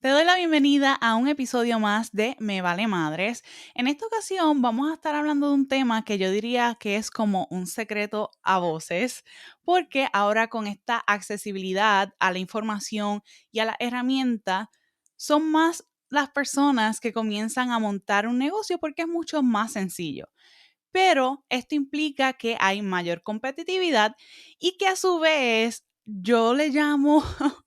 Te doy la bienvenida a un episodio más de Me Vale Madres. En esta ocasión vamos a estar hablando de un tema que yo diría que es como un secreto a voces, porque ahora con esta accesibilidad a la información y a la herramienta, son más las personas que comienzan a montar un negocio porque es mucho más sencillo. Pero esto implica que hay mayor competitividad y que a su vez yo le llamo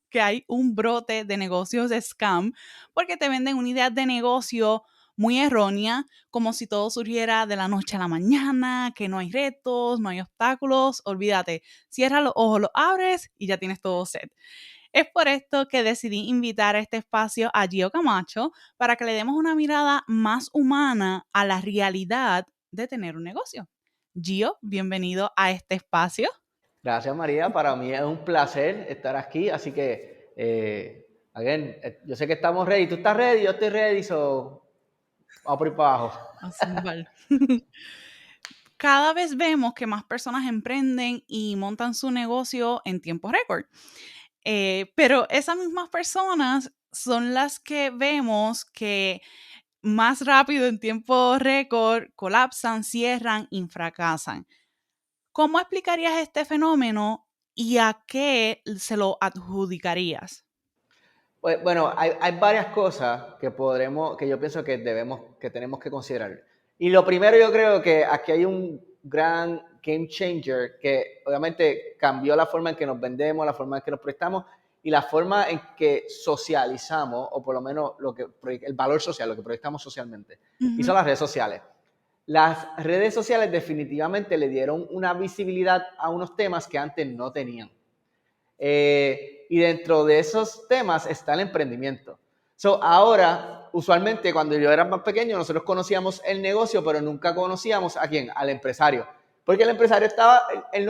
que hay un brote de negocios de scam porque te venden una idea de negocio muy errónea, como si todo surgiera de la noche a la mañana, que no hay retos, no hay obstáculos. Olvídate, cierra los ojos, los abres y ya tienes todo set. Es por esto que decidí invitar a este espacio a Gio Camacho para que le demos una mirada más humana a la realidad de tener un negocio. Gio, bienvenido a este espacio. Gracias, María. Para mí es un placer estar aquí. Así que, yo sé que estamos ready. ¿Tú estás ready? Yo estoy ready. Vamos por ir para abajo. A zumbar. Cada vez vemos que más personas emprenden y montan su negocio en tiempo récord. Pero esas mismas personas son las que vemos que más rápido en tiempo récord colapsan, cierran y fracasan. ¿Cómo explicarías este fenómeno y a qué se lo adjudicarías? Pues, bueno, hay varias cosas que yo pienso que tenemos que considerar. Y lo primero, yo creo que aquí hay un gran game changer que obviamente cambió la forma en que nos vendemos, la forma en que nos prestamos y la forma en que socializamos, o por lo menos el valor social, lo que proyectamos socialmente. Y Ujú. son las redes sociales. Las redes sociales definitivamente le dieron una visibilidad a unos temas que antes no tenían. Y dentro de esos temas está el emprendimiento. Ahora, usualmente cuando yo era más pequeño, nosotros conocíamos el negocio, pero nunca conocíamos a quién, al empresario. Porque el empresario él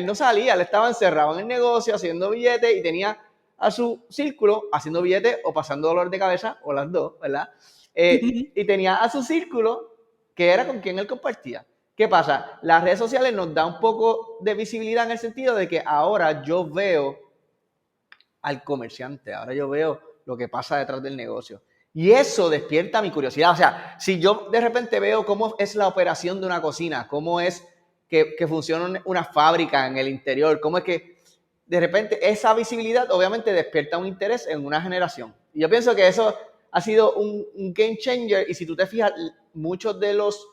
no salía, él estaba encerrado en el negocio haciendo billetes y tenía a su círculo haciendo billetes o pasando dolor de cabeza, o las dos, ¿verdad? Y tenía a su círculo que era con quien él compartía. ¿Qué pasa? Las redes sociales nos da un poco de visibilidad en el sentido de que ahora yo veo al comerciante, ahora yo veo lo que pasa detrás del negocio. Y eso despierta mi curiosidad. O sea, si yo de repente veo cómo es la operación de una cocina, cómo es que funciona una fábrica en el interior, cómo es que de repente esa visibilidad obviamente despierta un interés en una generación. Y yo pienso que eso ha sido un game changer. Y si tú te fijas, muchos de los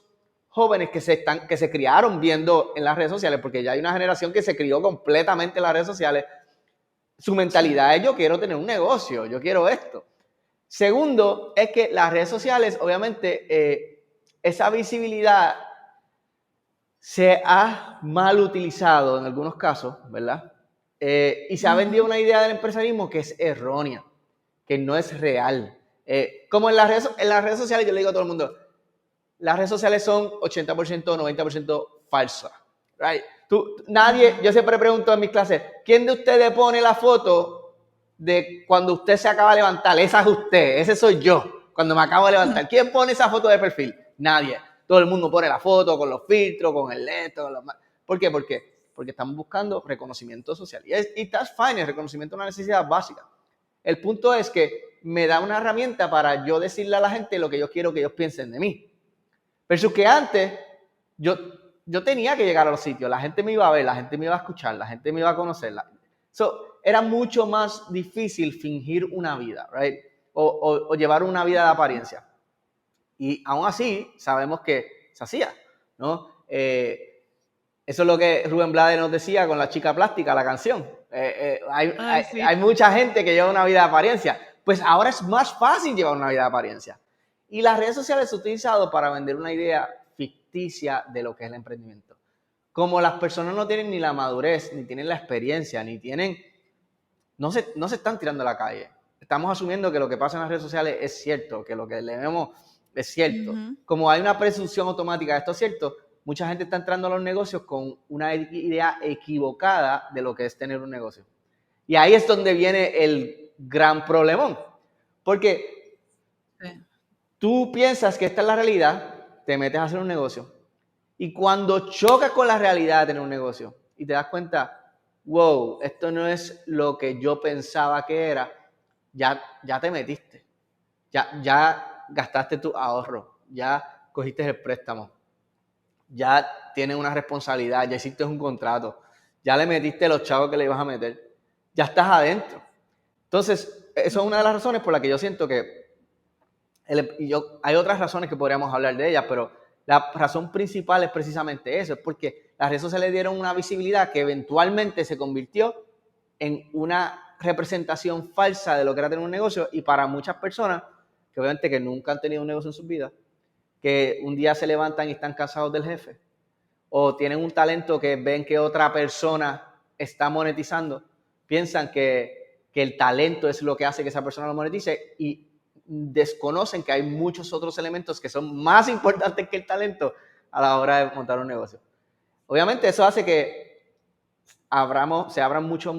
jóvenes que se criaron viendo en las redes sociales, porque ya hay una generación que se crió completamente en las redes sociales, su Sí. mentalidad es: yo quiero tener un negocio, yo quiero esto. Segundo, es que las redes sociales, obviamente, esa visibilidad se ha mal utilizado en algunos casos, ¿verdad? Y se ha vendido Ujú. una idea del empresarismo que es errónea, que no es real. Como en las redes sociales, yo le digo a todo el mundo, las redes sociales son 80%, 90% falsas. Right? Ujú. Yo siempre pregunto en mis clases, ¿quién de ustedes pone la foto de cuando usted se acaba de levantar? Esa es usted, ese soy yo, cuando me acabo de levantar. ¿Quién pone esa foto de perfil? Nadie. Todo el mundo pone la foto con los filtros, con el lento, con los... ¿Por qué? Porque estamos buscando reconocimiento social. Y that's fine, el reconocimiento es una necesidad básica. El punto es que me da una herramienta para yo decirle a la gente lo que yo quiero que ellos piensen de mí. Versus que antes yo, yo tenía que llegar a los sitios, la gente me iba a ver, la gente me iba a escuchar, la gente me iba a conocer. Era mucho más difícil fingir una vida, right? O llevar una vida de apariencia. Y aún así sabemos que se hacía, ¿no? Eso es lo que Rubén Blades nos decía con La Chica Plástica, la canción. Ay, sí. Hay mucha gente que lleva una vida de apariencia. Pues ahora es más fácil llevar una vida de apariencia. Y las redes sociales se han utilizado para vender una idea ficticia de lo que es el emprendimiento. Como las personas no tienen ni la madurez, ni tienen la experiencia, ni tienen... no se están tirando a la calle. Estamos asumiendo que lo que pasa en las redes sociales es cierto, que lo que leemos es cierto. Ujú. Como hay una presunción automática de esto es cierto, mucha gente está entrando a los negocios con una idea equivocada de lo que es tener un negocio. Y ahí es donde viene el gran problemón. Porque Sí. tú piensas que esta es la realidad, te metes a hacer un negocio. Y cuando chocas con la realidad de tener un negocio y te das cuenta, wow, esto no es lo que yo pensaba que era, ya te metiste, ya gastaste tu ahorro, ya cogiste el préstamo, ya tienes una responsabilidad, ya hiciste un contrato, ya le metiste los chavos que le ibas a meter, ya estás adentro. Entonces, eso es una de las razones por las que yo siento que hay otras razones que podríamos hablar de ellas, pero la razón principal es precisamente eso, es porque las redes sociales dieron una visibilidad que eventualmente se convirtió en una representación falsa de lo que era tener un negocio, y para muchas personas, que obviamente que nunca han tenido un negocio en su vida, que un día se levantan y están cansados del jefe, o tienen un talento que ven que otra persona está monetizando, piensan que el talento es lo que hace que esa persona lo monetice y desconocen que hay muchos otros elementos que son más importantes que el talento a la hora de montar un negocio. Obviamente eso hace que se abran muchos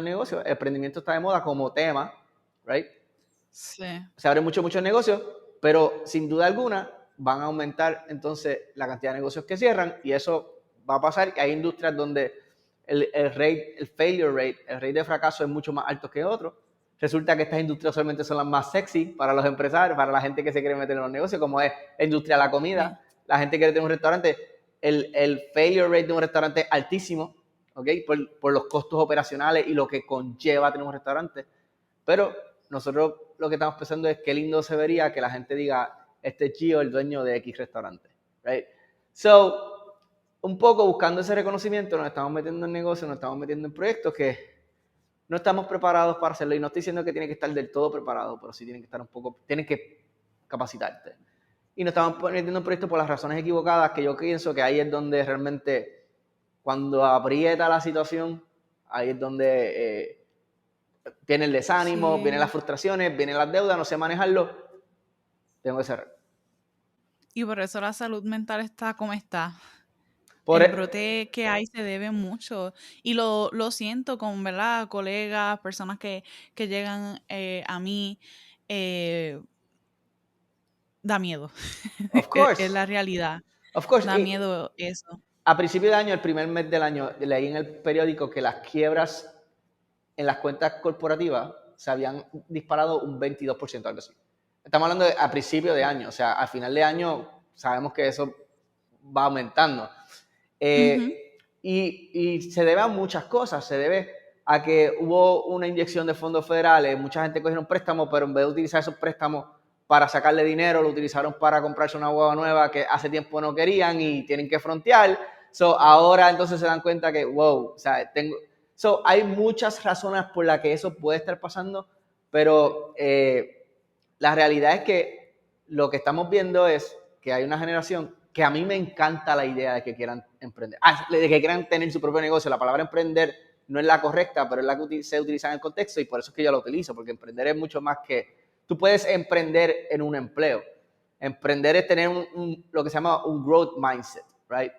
negocios. El emprendimiento está de moda como tema, right? Sí. Se abren muchos negocios, pero sin duda alguna van a aumentar entonces la cantidad de negocios que cierran, y eso va a pasar. Hay industrias donde el failure rate, el rate de fracaso es mucho más alto que otros. Resulta que estas industrias solamente son las más sexy para los empresarios, para la gente que se quiere meter en los negocios, como es la industria de la comida. Sí. La gente que quiere tener un restaurante, el failure rate de un restaurante es altísimo, ¿ok? Por los costos operacionales y lo que conlleva tener un restaurante. Pero nosotros lo que estamos pensando es qué lindo se vería que la gente diga, este es Gio, el dueño de X restaurante, right? So, un poco buscando ese reconocimiento, nos estamos metiendo en negocios, nos estamos metiendo en proyectos que no estamos preparados para hacerlo. Y no estoy diciendo que tiene que estar del todo preparado, pero sí tienen que estar un poco, tienen que capacitarte. Y nos estamos metiendo en proyectos por las razones equivocadas, que yo pienso que ahí es donde realmente, cuando aprieta la situación, ahí es donde viene el desánimo, vienen las Sí. frustraciones, vienen las deudas, no sé manejarlo, tengo que cerrar. Y por eso la salud mental está como está. Por, El brote que hay se debe mucho. Y lo siento con, ¿verdad? Colegas, personas que llegan a mí. eh, Da miedo. of Es course, la realidad. of course. Da miedo eso. A principio de año, el primer mes del año, leí en el periódico que las quiebras en las cuentas corporativas se habían disparado un 22%, algo así. Estamos hablando a principio de año, o sea, al final de año sabemos que eso va aumentando. Ujú. Y se debe a muchas cosas. Se debe a que hubo una inyección de fondos federales, mucha gente cogieron préstamos, pero en vez de utilizar esos préstamos para sacarle dinero, lo utilizaron para comprarse una hueva nueva que hace tiempo no querían y tienen que frontear. So, ahora entonces se dan cuenta que, wow, o sea, hay muchas razones por las que eso puede estar pasando, pero la realidad es que lo que estamos viendo es que hay una generación que a mí me encanta la idea de que quieran emprender, de que quieran tener su propio negocio. La palabra emprender no es la correcta, pero es la que se utiliza en el contexto, y por eso es que yo la utilizo, porque emprender es mucho más que, tú puedes emprender en un empleo. Emprender es tener lo que se llama un growth mindset, right?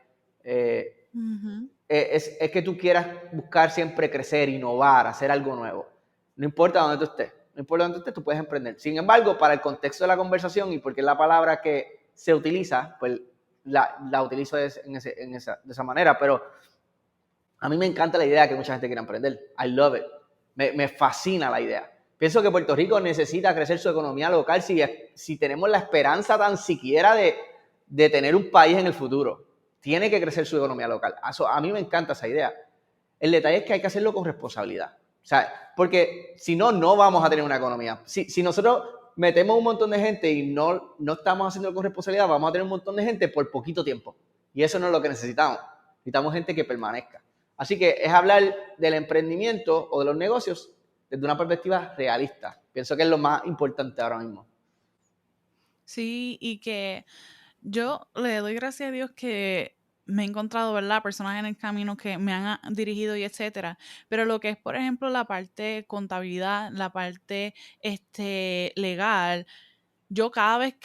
Ujú. Es que tú quieras buscar siempre crecer, innovar, hacer algo nuevo. No importa dónde tú estés, no importa dónde tú estés, tú puedes emprender. Sin embargo, para el contexto de la conversación y porque es la palabra que se utiliza, pues la utilizo de esa manera. Pero a mí me encanta la idea de que mucha gente quiera emprender. I love it. Me fascina la idea. Pienso que Puerto Rico necesita crecer su economía local si tenemos la esperanza tan siquiera de tener un país en el futuro. Tiene que crecer su economía local. A mí me encanta esa idea. El detalle es que hay que hacerlo con responsabilidad. O sea, porque si no, no vamos a tener una economía. Si nosotros metemos un montón de gente y no estamos haciendo con responsabilidad, vamos a tener un montón de gente por poquito tiempo. Y eso no es lo que necesitamos. Necesitamos gente que permanezca. Así que es hablar del emprendimiento o de los negocios desde una perspectiva realista. Pienso que es lo más importante ahora mismo. Sí, y que yo le doy gracias a Dios que me he encontrado, ¿verdad? Personas en el camino que me han dirigido y etcétera. Pero lo que es, por ejemplo, la parte contabilidad, la parte legal, yo cada vez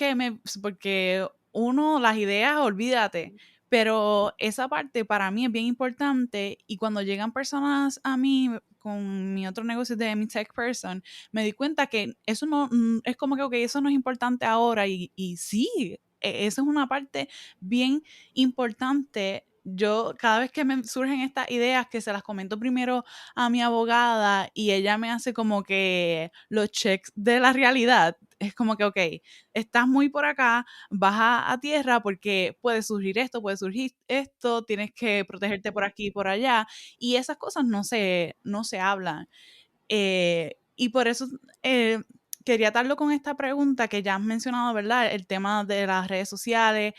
porque uno, las ideas, olvídate, pero esa parte para mí es bien importante, y cuando llegan personas a mí con mi otro negocio de mi tech person, me di cuenta que eso no, es como que, ok, eso no es importante ahora, y sí, eso es una parte bien importante yo cada vez que me surgen estas ideas que se las comento primero a mi abogada y ella me hace como que los checks de la realidad, es como que, ok, estás muy por acá, baja a tierra porque puede surgir esto, puede surgir esto, tienes que protegerte por aquí y por allá, y esas cosas no se hablan. Y por eso quería atarlo con esta pregunta que ya has mencionado, ¿verdad? El tema de las redes sociales,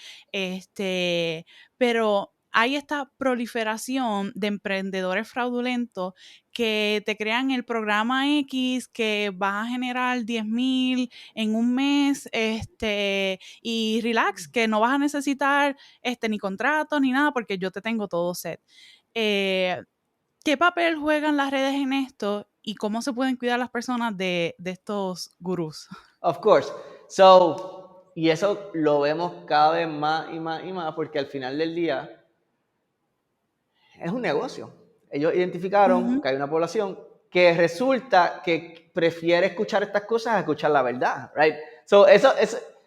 pero hay esta proliferación de emprendedores fraudulentos que te crean el programa X que va a generar 10,000 en un mes, y relax, que no vas a necesitar ni contrato ni nada porque yo te tengo todo set. Eh, ¿Qué papel juegan las redes en esto y cómo se pueden cuidar las personas de estos gurús? Of course. So, y eso lo vemos cada vez más y más y más porque al final del día es un negocio. Ellos identificaron Ujú, que hay una población que resulta que prefiere escuchar estas cosas a escuchar la verdad, right? So, eso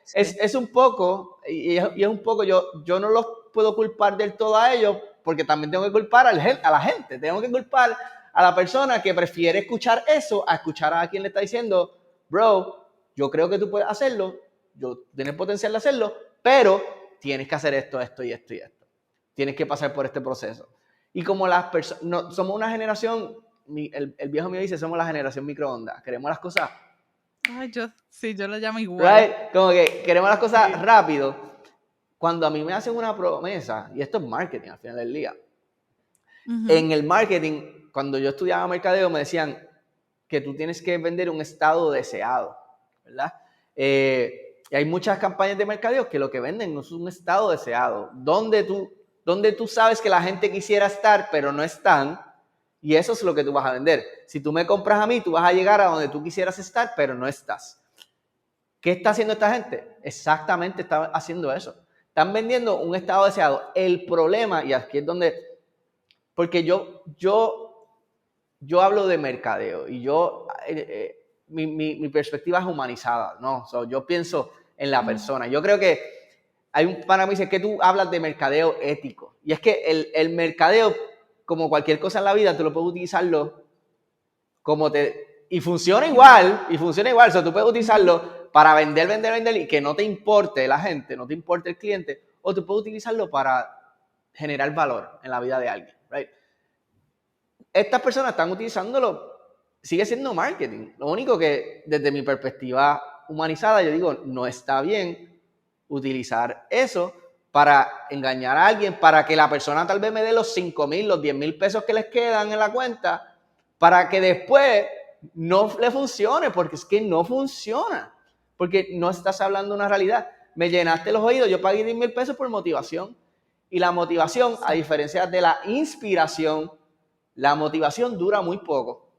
sí. es un poco, y es un poco, yo no los puedo culpar del todo a ellos, porque también tengo que culpar a la gente, tengo que culpar a la persona que prefiere escuchar eso a escuchar a quien le está diciendo, bro, yo creo que tú puedes hacerlo, tienes potencial de hacerlo, pero tienes que hacer esto, esto y esto y esto. Tienes que pasar por este proceso. Y como las personas, no, somos una generación, el viejo mío dice, somos la generación microondas, queremos las cosas, Ay, yo lo llamo igual. right? Como que queremos las cosas Sí. rápido. Cuando a mí me hacen una promesa, y esto es marketing al final del día, Ujú, en el marketing, cuando yo estudiaba mercadeo, me decían que tú tienes que vender un estado deseado, ¿verdad? Y hay muchas campañas de mercadeo que lo que venden no es un estado deseado, donde tú sabes que la gente quisiera estar, pero no están, y eso es lo que tú vas a vender. Si tú me compras a mí, tú vas a llegar a donde tú quisieras estar, pero no estás. ¿Qué está haciendo esta gente? Exactamente está haciendo eso. Están vendiendo un estado deseado. El problema, y aquí es donde, porque yo hablo de mercadeo y mi perspectiva es humanizada, ¿no? So, yo pienso en la ujú. persona. Yo creo que hay un pana que dice que tú hablas de mercadeo ético. Y es que el mercadeo, como cualquier cosa en la vida, tú lo puedes utilizarlo como te... Y funciona igual, y funciona igual. O sea, tú puedes Ujú. utilizarlo para vender, vender, vender y que no te importe la gente, no te importe el cliente, o tú puedes utilizarlo para generar valor en la vida de alguien, right? Estas personas están utilizándolo, sigue siendo marketing. Lo único que desde mi perspectiva humanizada, yo digo, no está bien utilizar eso para engañar a alguien, para que la persona tal vez me dé los 5,000, los 10,000 pesos que les quedan en la cuenta, para que después no le funcione, porque es que no funciona, porque no estás hablando una realidad. Me llenaste los oídos, yo pagué 10,000 pesos por motivación. Y la motivación, a Sí. diferencia de la inspiración, la motivación dura muy poco,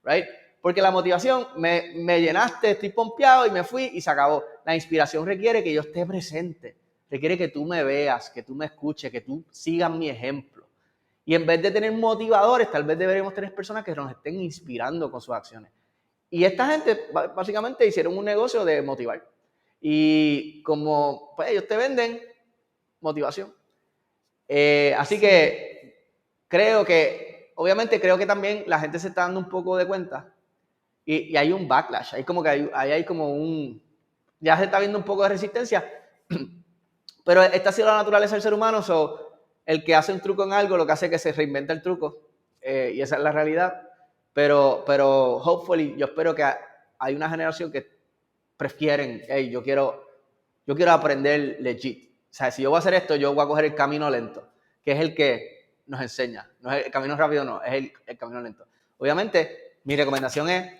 right? Porque la motivación, me llenaste, estoy pompeado y me fui y se acabó. La inspiración requiere que yo esté presente, requiere que tú me veas, que tú me escuches, que tú sigas mi ejemplo. Y en vez de tener motivadores, tal vez deberíamos tener personas que nos estén inspirando con sus acciones. Y esta gente básicamente hicieron un negocio de motivar. Y como pues, ellos te venden motivación. Así Sí. que obviamente creo que también la gente se está dando un poco de cuenta y hay un backlash, hay como que hay como ya se está viendo un poco de resistencia, pero esta ha sido la naturaleza del ser humano, el que hace un truco en algo, lo que hace es que se reinventa el truco, y esa es la realidad, pero hopefully, yo espero que hay una generación que prefieren, hey, yo quiero aprender legit. O sea, si yo voy a hacer esto, yo voy a coger el camino lento, que es el que nos enseña. No es el camino rápido, no, es el camino lento. Obviamente, mi recomendación es,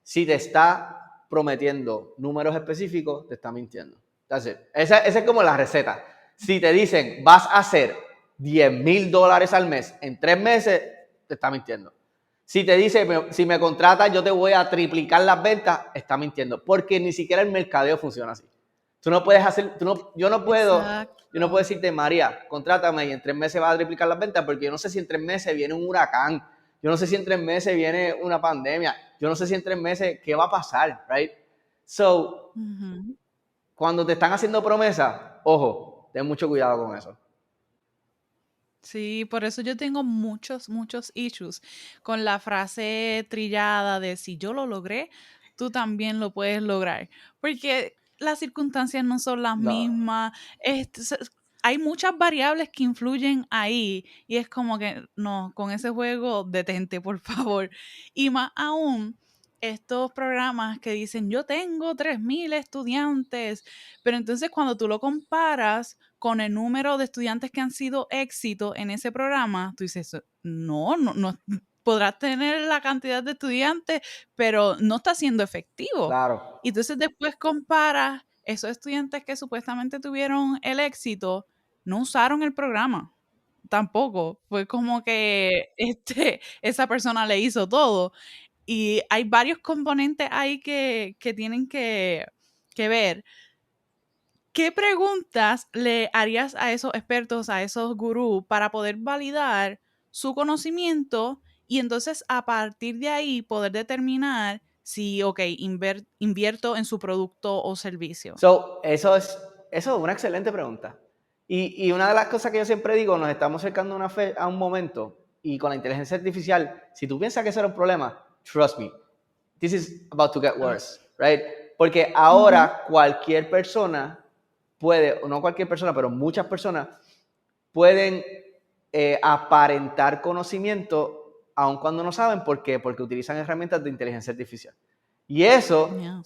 si te está prometiendo números específicos, te está mintiendo. Entonces, esa es como la receta. Si te dicen, vas a hacer $10,000 al mes en 3 meses, te está mintiendo. Si te dice, si me contratas, yo te voy a triplicar las ventas, está mintiendo. Porque ni siquiera el mercadeo funciona así. Tú no puedes hacer, yo no puedo Exacto. decirte, María, contrátame y en 3 meses vas a triplicar las ventas, porque yo no sé si en 3 meses viene un huracán, yo no sé si en 3 meses viene una pandemia, yo no sé si en 3 meses qué va a pasar, right? So, Ujú. cuando te están haciendo promesas, ojo, ten mucho cuidado con eso. Sí, por eso yo tengo muchos, muchos issues con la frase trillada de si yo lo logré, tú también lo puedes lograr. Porque las circunstancias no son las No, mismas. Hay muchas variables que influyen ahí y es como que no, con ese juego detente, por favor. Y más aún, estos programas que dicen yo tengo 3.000 estudiantes, pero entonces cuando tú lo comparas con el número de estudiantes que han sido éxito en ese programa, tú dices, no, no, no, podrás tener la cantidad de estudiantes, pero no está siendo efectivo. claro, Y entonces después comparas esos estudiantes que supuestamente tuvieron el éxito, no usaron el programa. Tampoco. Fue como que esa persona le hizo todo. Y hay varios componentes ahí que tienen que ver. ¿Qué preguntas le harías a esos expertos, a esos gurús, para poder validar su conocimiento y entonces a partir de ahí poder determinar si, ok, invierto en su producto o servicio? eso es una excelente pregunta. Y una de las cosas que yo siempre digo, nos estamos acercando a un momento y con la inteligencia artificial, si tú piensas que eso era un problema, trust me, this is about to get Ah, worse, right? Porque ujú, ahora cualquier persona puede, o no cualquier persona, pero muchas personas pueden aparentar conocimiento aun cuando no saben por qué, porque utilizan herramientas de inteligencia artificial. Y eso, yeah.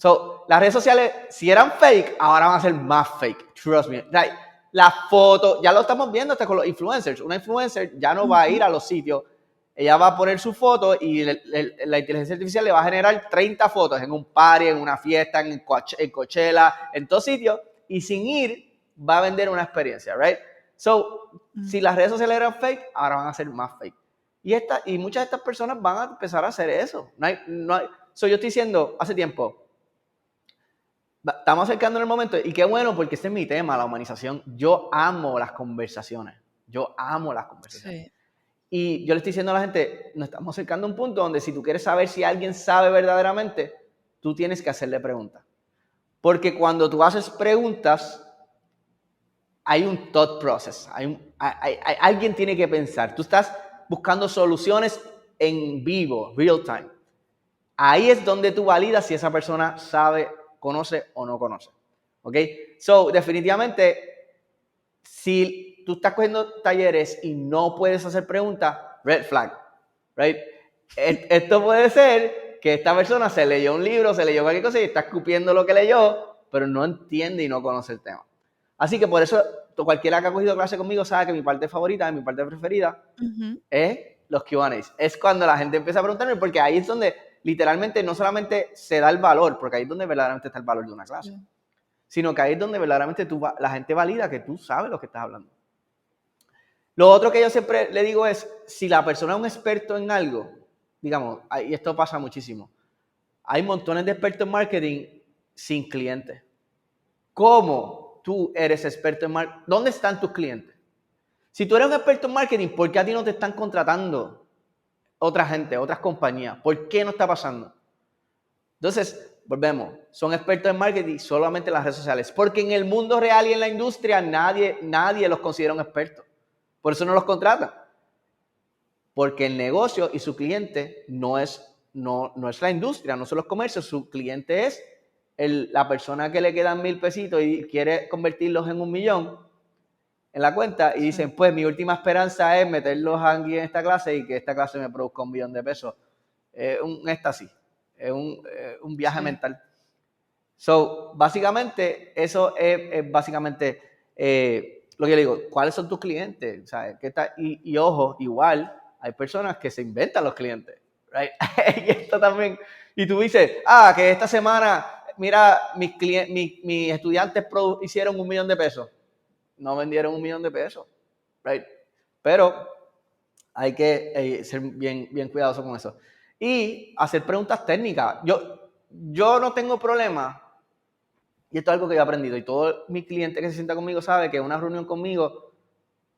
las redes sociales, si eran fake, ahora van a ser más fake. Trust me. Like, la foto, ya lo estamos viendo hasta con los influencers. Una influencer ya no va a ir Ujú, a los sitios, ella va a poner su foto y la inteligencia artificial le va a generar 30 fotos en un party, en una fiesta, en Coachella, en todos sitios, y sin ir va a vender una experiencia, right? Si mm, las redes sociales eran fake, ahora van a ser más fake. Y muchas de estas personas van a empezar a hacer eso. Yo estoy diciendo hace tiempo, estamos acercando el momento, y qué bueno, porque este es mi tema, la humanización. Yo amo las conversaciones. Yo amo las conversaciones. sí. Y yo le estoy diciendo a la gente, nos estamos acercando a un punto donde si tú quieres saber si alguien sabe verdaderamente, tú tienes que hacerle preguntas. Porque cuando tú haces preguntas, hay un thought process, alguien tiene que pensar. Tú estás buscando soluciones en vivo, real time. Ahí es donde tú validas si esa persona sabe, conoce o no conoce. ¿Ok? Definitivamente, si tú estás cogiendo talleres y no puedes hacer preguntas, red flag. Right? Esto puede ser que esta persona se leyó un libro, se leyó cualquier cosa y está escupiendo lo que leyó, pero no entiende y no conoce el tema. Así que por eso, cualquiera que ha cogido clase conmigo sabe que mi parte favorita, mi parte preferida, Ujú, es los Q&As. Es cuando la gente empieza a preguntarme, porque ahí es donde literalmente no solamente se da el valor, porque ahí es donde verdaderamente está el valor de una clase, sí. sino que ahí es donde verdaderamente la gente valida que tú sabes lo que estás hablando. Lo otro que yo siempre le digo es, si la persona es un experto en algo, digamos, y esto pasa muchísimo, hay montones de expertos en marketing sin clientes. ¿Cómo tú eres experto en marketing? ¿Dónde están tus clientes? Si tú eres un experto en marketing, ¿por qué a ti no te están contratando otra gente, otras compañías? ¿Por qué no está pasando? Entonces, volvemos, son expertos en marketing solamente en las redes sociales, porque en el mundo real y en la industria nadie los considera un experto. Por eso no los contratan. Porque el negocio y su cliente no es la industria, no son los comercios, su cliente es la persona que le quedan 1,000 pesitos y quiere convertirlos en 1,000,000 en la cuenta y Sí. dicen, pues mi última esperanza es meterlos aquí en esta clase y que esta clase me produzca 1,000,000 de pesos. Un éxtasis, un viaje Sí. mental. Básicamente, eso es básicamente lo que yo le digo, ¿cuáles son tus clientes? ¿Sabes? Y ojo, igual, hay personas que se inventan los clientes, right? Y esto también, y tú dices, que esta semana, mira, mis estudiantes hicieron 1,000,000 de pesos. No vendieron 1,000,000 de pesos, right? Pero hay que ser bien, bien cuidadoso con eso. Y hacer preguntas técnicas. Yo no tengo problema, y esto es algo que yo he aprendido, y todo mi cliente que se sienta conmigo sabe que una reunión conmigo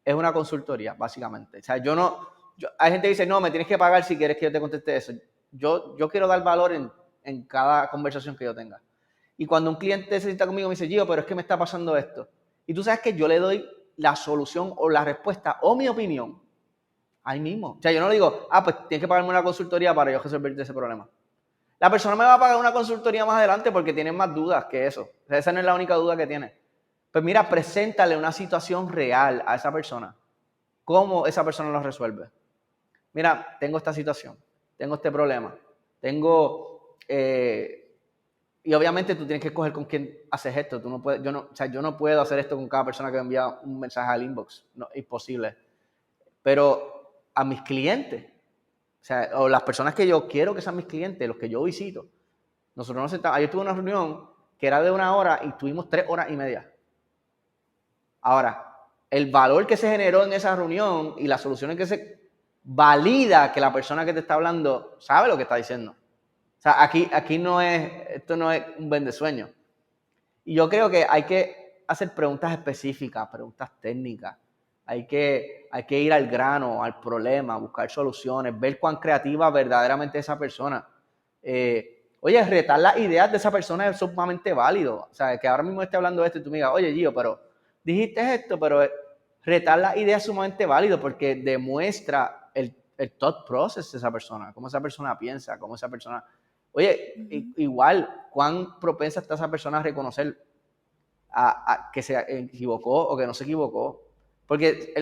es una consultoría, básicamente. O sea, hay gente que dice, no, me tienes que pagar si quieres que yo te conteste eso. Yo quiero dar valor en cada conversación que yo tenga. Y cuando un cliente se sienta conmigo me dice, Gio, pero es que me está pasando esto. Y tú sabes que yo le doy la solución o la respuesta o mi opinión ahí mismo. O sea, yo no le digo, pues tienes que pagarme una consultoría para yo resolverte ese problema. La persona me va a pagar una consultoría más adelante porque tiene más dudas que eso. O sea, esa no es la única duda que tiene. Pues mira, preséntale una situación real a esa persona. ¿Cómo esa persona lo resuelve? Mira, tengo esta situación, tengo este problema, tengo... y obviamente tú tienes que escoger con quién haces esto. Tú no puedes, yo no puedo hacer esto con cada persona que me envía un mensaje al inbox. No, imposible. Pero a mis clientes, o sea, o las personas que yo quiero que sean mis clientes, los que yo visito, nosotros nos sentamos. Ayer tuve una reunión que era de 1 hora y tuvimos 3 horas y media. Ahora, el valor que se generó en esa reunión y las soluciones que se valida que la persona que te está hablando sabe lo que está diciendo. O sea, aquí no es, esto no es un vendesueño. Y yo creo que hay que hacer preguntas específicas, preguntas técnicas. Hay que ir al grano, al problema, buscar soluciones, ver cuán creativa verdaderamente es esa persona. Oye, retar las ideas de esa persona es sumamente válido. O sea, que ahora mismo esté hablando de esto y tú me digas, oye, Gio, pero dijiste esto, pero retar las ideas es sumamente válido porque demuestra el thought process de esa persona, cómo esa persona piensa, cómo esa persona... Oye, igual, cuán propensa está esa persona a reconocer a que se equivocó o que no se equivocó. Porque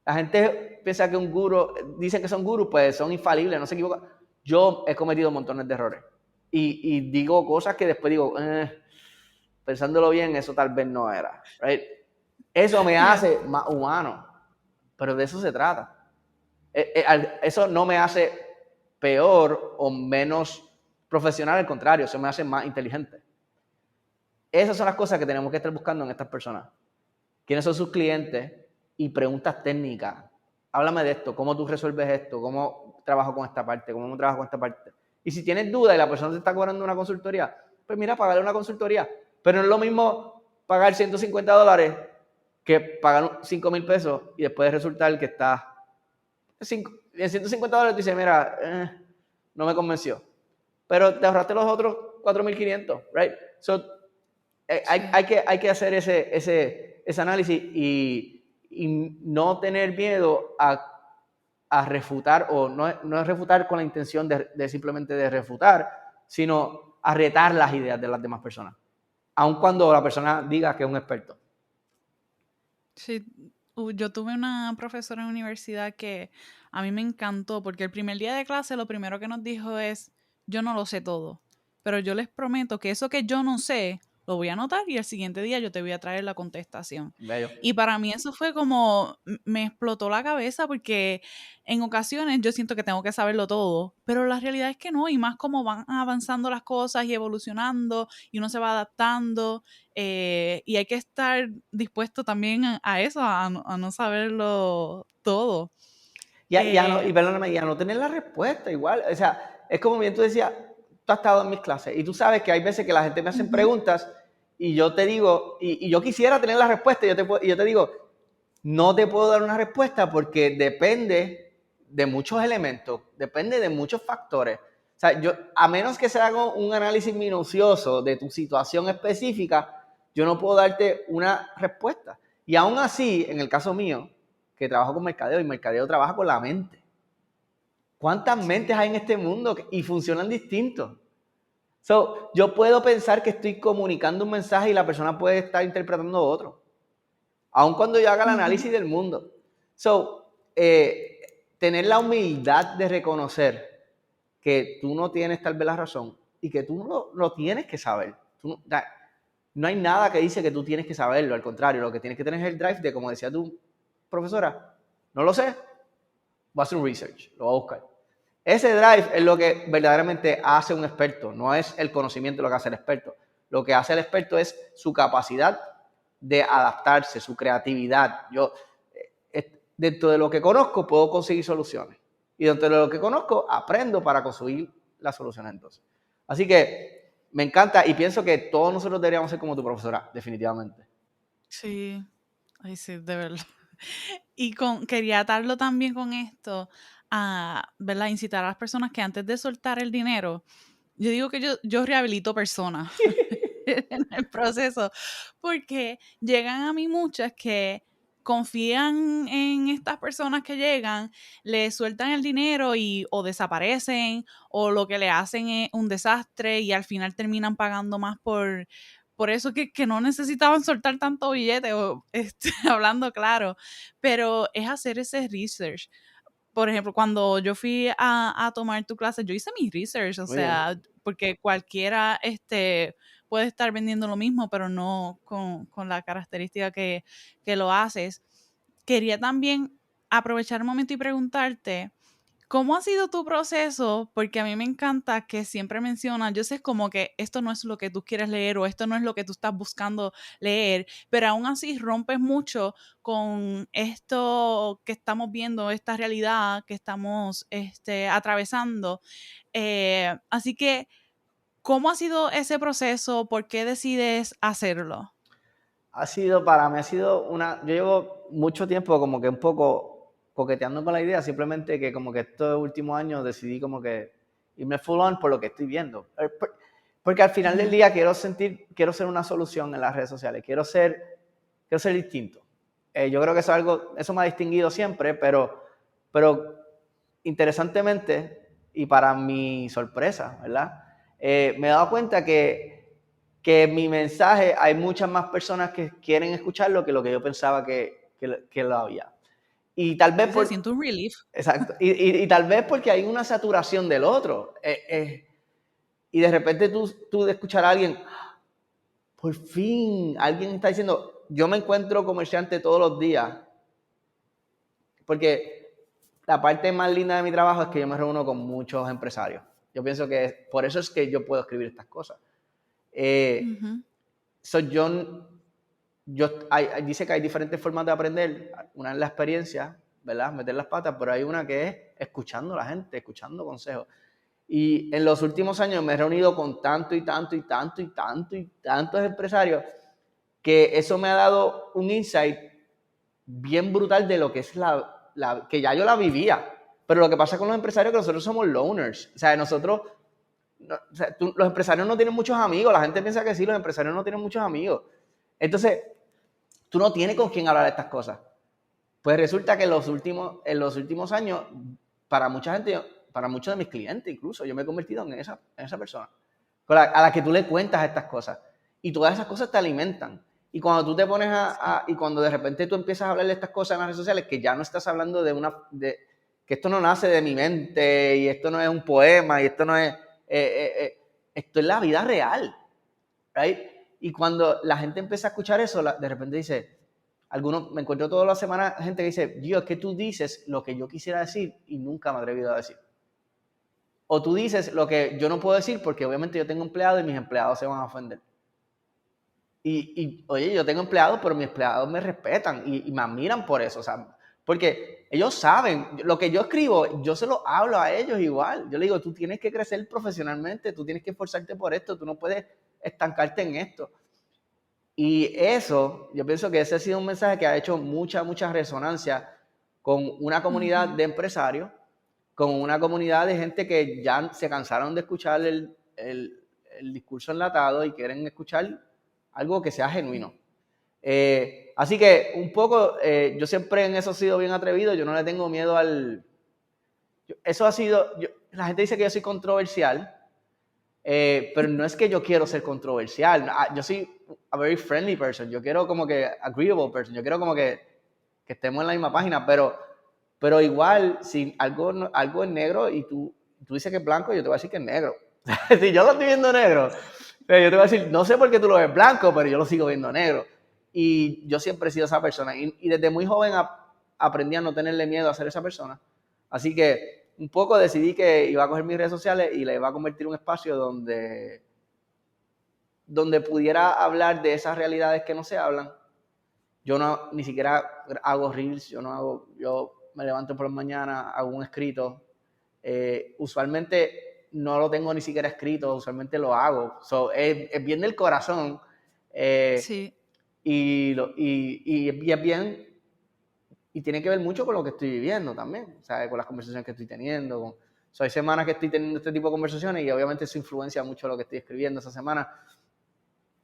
la gente piensa que un gurú, dicen que son gurús, pues son infalibles, no se equivocan. Yo he cometido montones de errores y digo cosas que después digo, pensándolo bien, eso tal vez no era. Right? Eso me hace más humano, pero de eso se trata. Eso no me hace peor o menos profesional, al contrario, eso me hace más inteligente. Esas son las cosas que tenemos que estar buscando en estas personas. ¿Quiénes son sus clientes? Y preguntas técnicas. Háblame de esto, cómo tú resuelves esto, cómo trabajo con esta parte, cómo trabajo con esta parte. Y si tienes dudas y la persona te está cobrando una consultoría, pues mira, pagarle una consultoría. Pero no es lo mismo pagar $150 que pagar 5,000 pesos y después resultar que está en $150 dice, mira, no me convenció. Pero te ahorraste los otros 4,500, right? So, hay que hacer ese análisis y no tener miedo a refutar, o no es refutar con la intención de simplemente de refutar, sino a retar las ideas de las demás personas, aun cuando la persona diga que es un experto. Sí, yo tuve una profesora en la universidad que a mí me encantó porque el primer día de clase lo primero que nos dijo es, yo no lo sé todo, pero yo les prometo que eso que yo no sé, lo voy a anotar y el siguiente día yo te voy a traer la contestación. Bello. Y para mí eso fue como, me explotó la cabeza porque en ocasiones yo siento que tengo que saberlo todo, pero la realidad es que no, y más como van avanzando las cosas y evolucionando y uno se va adaptando. Y hay que estar dispuesto también a eso, a no saberlo todo. Perdóname, y a no tener la respuesta igual. O sea, es como bien tú decías, tú has estado en mis clases y tú sabes que hay veces que la gente me hace preguntas y yo te digo, y yo quisiera tener la respuesta y yo te digo, no te puedo dar una respuesta porque depende de muchos elementos, depende de muchos factores. O sea, a menos que se haga un análisis minucioso de tu situación específica, yo no puedo darte una respuesta. Y aún así, en el caso mío, que trabajo con mercadeo y mercadeo trabaja con la mente. ¿Cuántas mentes hay en este mundo y funcionan distintos? So, yo puedo pensar que estoy comunicando un mensaje y la persona puede estar interpretando otro, aun cuando yo haga el análisis del mundo. So, tener la humildad de reconocer que tú no tienes tal vez la razón y que tú no lo tienes que saber. No hay nada que dice que tú tienes que saberlo, al contrario, lo que tienes que tener es el drive de, como decía tu profesora, no lo sé, voy a hacer un research, lo voy a buscar. Ese drive es lo que verdaderamente hace un experto, no es el conocimiento lo que hace el experto. Lo que hace el experto es su capacidad de adaptarse, su creatividad. Yo, dentro de lo que conozco, puedo conseguir soluciones. Y dentro de lo que conozco, aprendo para conseguir las soluciones entonces. Así que me encanta y pienso que todos nosotros deberíamos ser como tu profesora, definitivamente. Sí, ay, sí, de verdad. Y quería atarlo también con esto, ¿verdad? Incitar a las personas que antes de soltar el dinero, yo digo que yo rehabilito personas en el proceso, porque llegan a mí muchas que confían en estas personas que llegan, le sueltan el dinero o desaparecen, o lo que le hacen es un desastre y al final terminan pagando más por eso que no necesitaban soltar tanto billete, o hablando claro, pero es hacer ese research. Por ejemplo, cuando yo fui a tomar tu clase, yo hice mi research, o Muy bien. sea, porque cualquiera puede estar vendiendo lo mismo, pero no con la característica que lo haces. Quería también aprovechar un momento y preguntarte, ¿cómo ha sido tu proceso? Porque a mí me encanta que siempre mencionas, yo sé como que esto no es lo que tú quieres leer o esto no es lo que tú estás buscando leer, pero aún así rompes mucho con esto que estamos viendo, esta realidad que estamos atravesando. Así que, ¿cómo ha sido ese proceso? ¿Por qué decides hacerlo? Para mí ha sido yo llevo mucho tiempo como que un poco coqueteando con la idea, simplemente que como que estos últimos años decidí como que irme full on por lo que estoy viendo. Porque al final del Ujú. día quiero ser una solución en las redes sociales, quiero ser distinto. Yo creo que eso me ha distinguido siempre, pero interesantemente y para mi sorpresa, ¿verdad? Me he dado cuenta que mi mensaje hay muchas más personas que quieren escucharlo que lo que yo pensaba que lo había. Y tal vez Sí, se siente un relief. exacto, y tal vez porque hay una saturación del otro. Y de repente tú de escuchar a alguien, por fin, alguien está diciendo, yo me encuentro comerciante todos los días, porque la parte más linda de mi trabajo es que yo me reúno con muchos empresarios. Yo pienso que por eso es que yo puedo escribir estas cosas. Eh, Ujú. so dice que hay diferentes formas de aprender. Una es la experiencia, ¿verdad? Meter las patas, pero hay una que es escuchando a la gente, escuchando consejos. Y en los últimos años me he reunido con tanto y tanto y tanto y tanto y tantos empresarios que eso me ha dado un insight bien brutal de lo que es que ya yo la vivía. Pero lo que pasa con los empresarios es que nosotros somos loners. O sea, los empresarios no tienen muchos amigos. La gente piensa que sí, los empresarios no tienen muchos amigos. Entonces, tú no tienes con quién hablar de estas cosas. Pues resulta que en los últimos años, para mucha gente, para muchos de mis clientes incluso, yo me he convertido en esa persona a la que tú le cuentas estas cosas. Y todas esas cosas te alimentan. Y cuando tú te pones Sí. y cuando de repente tú empiezas a hablar de estas cosas en las redes sociales, que ya no estás hablando que esto no nace de mi mente, y esto no es un poema, y esto no es, esto es la vida real, right? Y cuando la gente empieza a escuchar eso, de repente dice, me encuentro todas las semanas gente que dice, Dios, es que tú dices lo que yo quisiera decir y nunca me he atrevido a decir. O tú dices lo que yo no puedo decir porque obviamente yo tengo empleados y mis empleados se van a ofender. Oye, yo tengo empleados, pero mis empleados me respetan y me admiran por eso, o sea, porque ellos saben, lo que yo escribo, yo se lo hablo a ellos igual. Yo le digo, tú tienes que crecer profesionalmente, tú tienes que esforzarte por esto, tú no puedes estancarte en esto. Y eso, yo pienso que ese ha sido un mensaje que ha hecho mucha resonancia con una comunidad Ujú. de empresarios, con una comunidad de gente que ya se cansaron de escuchar el discurso enlatado y quieren escuchar algo que sea genuino. Así que un poco, yo siempre en eso he sido bien atrevido, yo no le tengo miedo eso ha sido, la gente dice que yo soy controversial, pero no es que yo quiero ser controversial, yo soy a very friendly person, yo quiero como que agreeable person, yo quiero como que estemos en la misma página, pero igual, si algo es negro y tú dices que es blanco, yo te voy a decir que es negro. Si yo lo estoy viendo negro, yo te voy a decir, no sé por qué tú lo ves blanco, pero yo lo sigo viendo negro. Y yo siempre he sido esa persona. Y desde muy joven aprendí a no tenerle miedo a ser esa persona. Así que un poco decidí que iba a coger mis redes sociales y le iba a convertir en un espacio donde pudiera hablar de esas realidades que no se hablan. Yo no ni siquiera hago reels, yo me levanto por la mañana, hago un escrito. Usualmente no lo tengo ni siquiera escrito, usualmente lo hago. Es bien del corazón, eh, Sí. y es bien, y tiene que ver mucho con lo que estoy viviendo también, o sea, con las conversaciones que estoy teniendo. Hay semanas que estoy teniendo este tipo de conversaciones y obviamente eso influencia mucho lo que estoy escribiendo esa semana.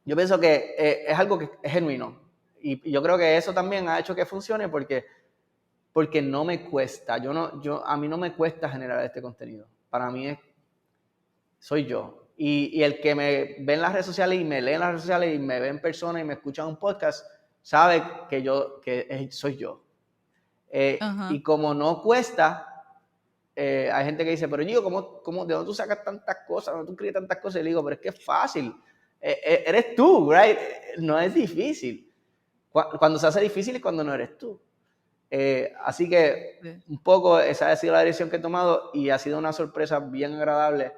Yo pienso que es algo que es genuino Y yo creo que eso también ha hecho que funcione porque no me cuesta. A mí no me cuesta generar este contenido. Para mí soy yo. Y el que me ve en las redes sociales y me lee en las redes sociales y me ve en persona y me escucha en un podcast, sabe que soy yo. Ajá. Y como no cuesta, hay gente que dice, pero Gio, ¿de dónde tú sacas tantas cosas? ¿De dónde tú escribes tantas cosas? Y le digo, pero es que es fácil. Eres tú, right? No es difícil. Cuando se hace difícil es cuando no eres tú. Así que Sí. un poco esa ha sido la dirección que he tomado y ha sido una sorpresa bien agradable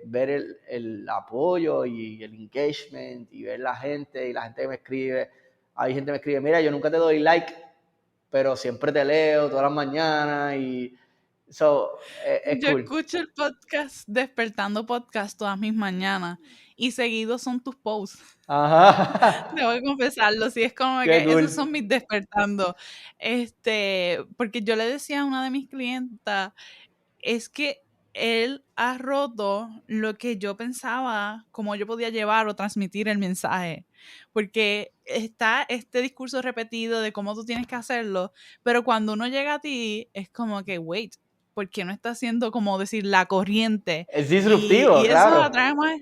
ver el apoyo y el engagement y ver la gente y la gente que me escribe. Hay gente que me escribe, mira, yo nunca te doy like, pero siempre te leo todas las mañanas y es Yo cool. escucho el podcast Despertando Podcast todas mis mañanas y seguidos son tus posts. Ajá, Debo de confesarlo, sí, es como qué que esos cool. son mis despertando. Porque yo le decía a una de mis clientas, es que él ha roto lo que yo pensaba, cómo yo podía llevar o transmitir el mensaje. Porque está este discurso repetido de cómo tú tienes que hacerlo, pero cuando uno llega a ti, es como que, wait, ¿por qué no está haciendo como decir la corriente? Es Y, disruptivo, y eso claro. atrae más.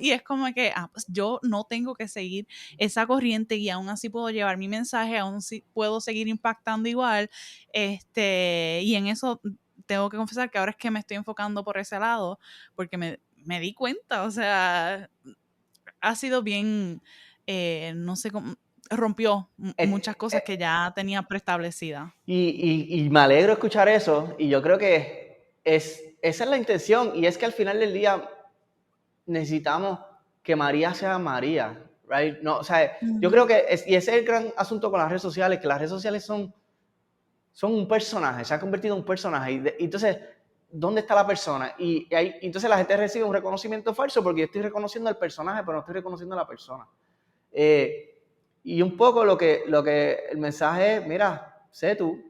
Y es como que, pues yo no tengo que seguir esa corriente y aún así puedo llevar mi mensaje, aún así puedo seguir impactando igual. Y en eso tengo que confesar que ahora es que me estoy enfocando por ese lado, porque me di cuenta, o sea, ha sido bien, no sé cómo, rompió muchas Eh, cosas que ya tenía preestablecidas. y me alegro escuchar eso y yo creo que esa es la intención y es que al final del día necesitamos que María sea María, right? No, o sea, yo creo Ujú. que, y ese es el gran asunto con las redes sociales, que las redes sociales son un personaje, se ha convertido en un personaje. Y entonces, ¿dónde está la persona? Entonces la gente recibe un reconocimiento falso porque yo estoy reconociendo al personaje, pero no estoy reconociendo a la persona. Y un poco lo que el mensaje es, mira, sé tú,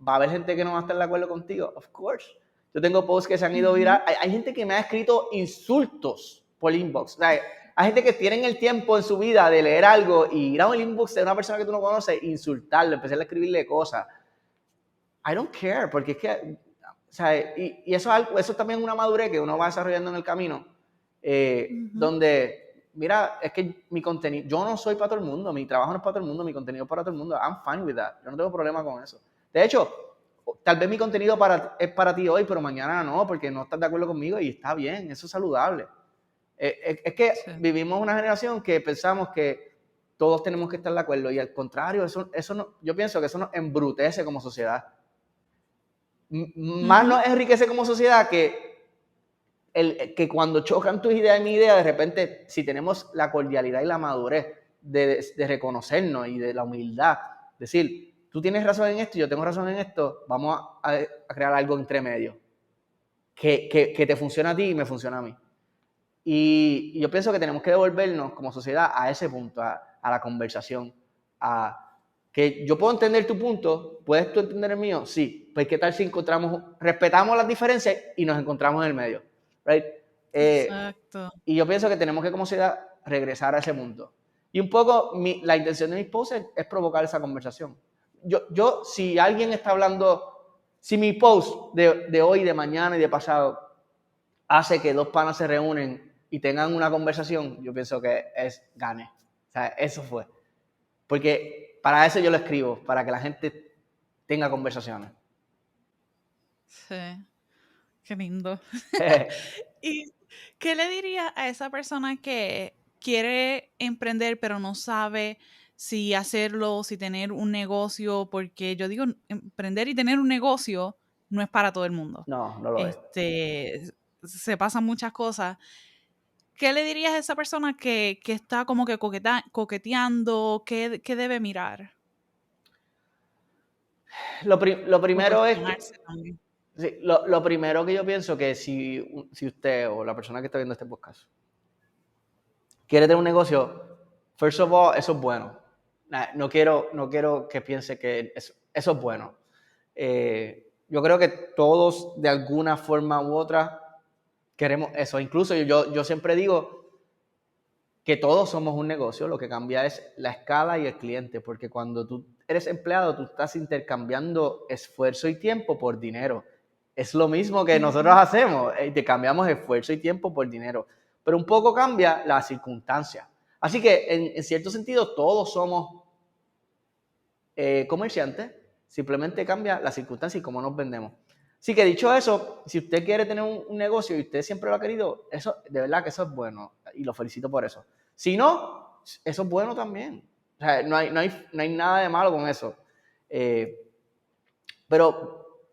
va a haber gente que no va a estar de acuerdo contigo, of course. Yo tengo posts que se han ido Ujú. viral. Hay gente que me ha escrito insultos por inbox. O sea, hay gente que tienen el tiempo en su vida de leer algo y ir a un inbox de una persona que tú no conoces, insultarlo, empezar a escribirle cosas. I don't care, porque es que, o sea, y eso, eso también es una madurez que uno va desarrollando en el camino, Ujú. donde, mira, es que mi contenido, yo no soy para todo el mundo, mi trabajo no es para todo el mundo, mi contenido es para todo el mundo, I'm fine with that, yo no tengo problema con eso. De hecho, tal vez mi contenido es para ti hoy, pero mañana no, porque no estás de acuerdo conmigo y está bien, eso es saludable. Es que Sí. vivimos una generación que pensamos que todos tenemos que estar de acuerdo y al contrario, eso no, yo pienso que eso nos embrutece como sociedad. Más Ujú. nos enriquece como sociedad que cuando chocan tus ideas y mi idea, de repente, si tenemos la cordialidad y la madurez de reconocernos y de la humildad, decir, tú tienes razón en esto y yo tengo razón en esto, vamos a crear algo entre medio, que te funciona a ti y me funciona a mí. Y yo pienso que tenemos que devolvernos como sociedad a ese punto, a la conversación, a que yo puedo entender tu punto, ¿puedes tú entender el mío? Sí, pues qué tal si respetamos las diferencias y nos encontramos en el medio, right? Exacto. Y yo pienso que tenemos que como sociedad regresar a ese punto. Y un poco la intención de mis posts es provocar esa conversación. Si alguien está hablando, si mi post de hoy, de mañana y de pasado hace que dos panas se reúnen y tengan una conversación, yo pienso que es gane. O sea, eso fue. Porque para eso yo lo escribo, para que la gente tenga conversaciones. Sí, qué lindo. ¿Y qué le diría a esa persona que quiere emprender pero no sabe si hacerlo, si tener un negocio? Porque yo digo, emprender y tener un negocio no es para todo el mundo. No, no lo es. Se pasan muchas cosas. ¿Qué le dirías a esa persona que está como que coqueteando? ¿Qué debe mirar? Lo O primero es que, cuestionarse también. sí, lo primero que yo pienso que si usted o la persona que está viendo este podcast quiere tener un negocio, first of all, eso es bueno. No quiero que piense que eso es bueno. Yo creo que todos, de alguna forma u otra, queremos eso. Incluso yo siempre digo, que todos somos un negocio, lo que cambia es la escala y el cliente, porque cuando tú eres empleado, tú estás intercambiando esfuerzo y tiempo por dinero. Es lo mismo que nosotros hacemos, intercambiamos esfuerzo y tiempo por dinero, pero un poco cambia la circunstancia. Así que en cierto sentido todos somos comerciantes, simplemente cambia la circunstancia y cómo nos vendemos. Así que dicho eso, si usted quiere tener un negocio y usted siempre lo ha querido, eso de verdad que eso es bueno y lo felicito por eso. Si no, eso es bueno también. O sea, no hay nada de malo con eso. Pero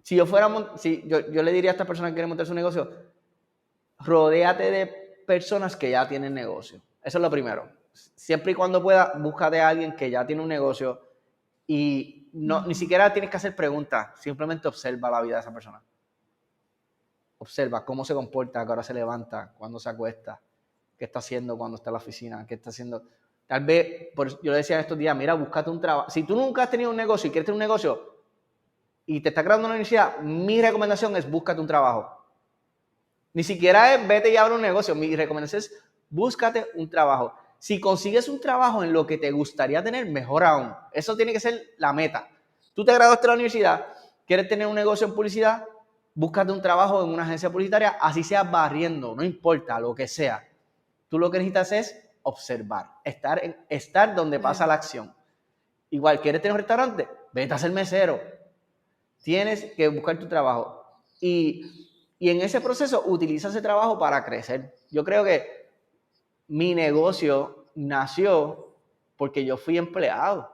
si yo fuera, si yo le diría a esta persona que quiere montar su negocio, rodéate de personas que ya tienen negocio. Eso es lo primero. Siempre y cuando pueda, búscate a alguien que ya tiene un negocio y no, ni siquiera tienes que hacer preguntas, simplemente observa la vida de esa persona. Observa cómo se comporta, a qué hora se levanta, cuándo se acuesta, qué está haciendo cuando está en la oficina, qué está haciendo. Tal vez, yo le decía estos días, mira, búscate un trabajo. Si tú nunca has tenido un negocio y quieres tener un negocio y te está creando una universidad, mi recomendación es búscate un trabajo. Ni siquiera es vete y abre un negocio. Mi recomendación es búscate un trabajo. Si consigues un trabajo en lo que te gustaría tener, mejor aún. Eso tiene que ser la meta. Tú te graduaste de la universidad, quieres tener un negocio en publicidad, búscate un trabajo en una agencia publicitaria, así sea barriendo, no importa, lo que sea. Tú lo que necesitas es observar, estar donde pasa la acción. Igual, ¿quieres tener un restaurante? Vete a ser mesero. Tienes que buscar tu trabajo. Y en ese proceso utiliza ese trabajo para crecer. Yo creo que mi negocio nació porque yo fui empleado.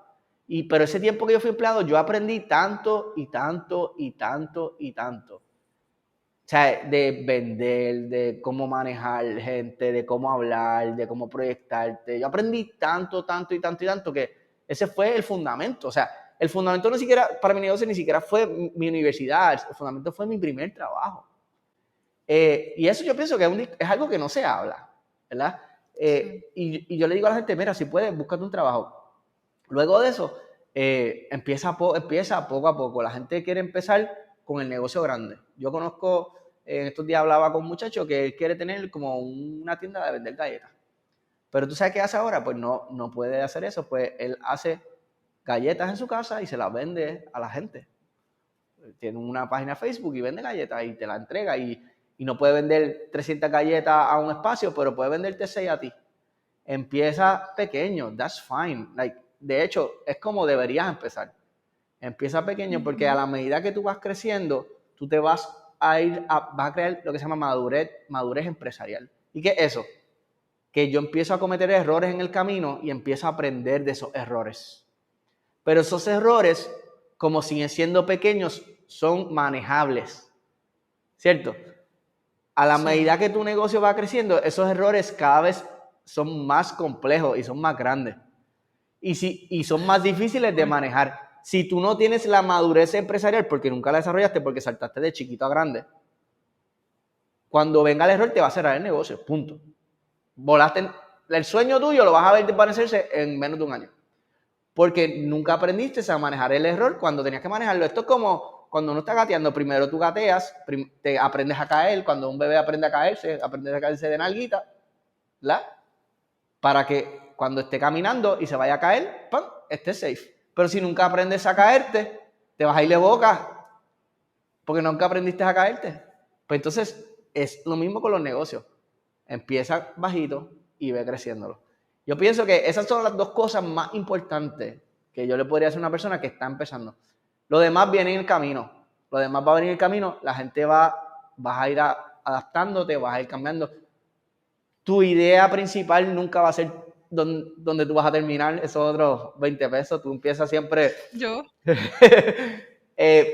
Pero ese tiempo que yo fui empleado, yo aprendí tanto y tanto y tanto y tanto. O sea, de vender, de cómo manejar gente, de cómo hablar, de cómo proyectarte. Yo aprendí tanto, tanto y tanto y tanto que ese fue el fundamento. O sea, el fundamento no siquiera, para mi negocio ni siquiera fue mi universidad, el fundamento fue mi primer trabajo. Y eso yo pienso que es algo que no se habla, ¿verdad? Sí. Y yo le digo a la gente, mira, si puedes, búscate un trabajo. Luego de eso, empieza poco a poco. La gente quiere empezar con el negocio grande. Yo conozco, en estos días hablaba con un muchacho que él quiere tener como una tienda de vender galletas. Pero tú sabes qué hace ahora, pues no puede hacer eso, pues él hace galletas en su casa y se las vende a la gente. Tiene una página de Facebook y vende galletas y te la entrega y no puede vender 300 galletas a un espacio, pero puede venderte 6 a ti. Empieza pequeño, that's fine. De hecho, es como deberías empezar. Empieza pequeño porque a la medida que tú vas creciendo, tú te vas a crear lo que se llama madurez empresarial. ¿Y qué es eso? Que yo empiezo a cometer errores en el camino y empiezo a aprender de esos errores. Pero esos errores, como siguen siendo pequeños, son manejables, ¿cierto? A la medida que tu negocio va creciendo, esos errores cada vez son más complejos y son más grandes. Y son más difíciles de manejar. Si tú no tienes la madurez empresarial, porque nunca la desarrollaste, porque saltaste de chiquito a grande, cuando venga el error te va a cerrar el negocio, punto. Volaste, el sueño tuyo lo vas a ver desvanecerse en menos de un año. Porque nunca aprendiste a manejar el error cuando tenías que manejarlo. Esto es como cuando uno está gateando, primero tú gateas, te aprendes a caer, cuando un bebé aprende a caerse de nalguita, ¿verdad? Para que cuando esté caminando y se vaya a caer, ¡pam!, esté safe. Pero si nunca aprendes a caerte, te vas a ir de boca, porque nunca aprendiste a caerte. Pues entonces es lo mismo con los negocios. Empieza bajito y ve creciéndolo. Yo pienso que esas son las dos cosas más importantes que yo le podría hacer a una persona que está empezando. Lo demás viene en el camino. Lo demás va a venir en el camino. La gente vas a ir adaptándote, vas a ir cambiando. Tu idea principal nunca va a ser donde tú vas a terminar esos otros 20 pesos. Tú empiezas siempre... Yo.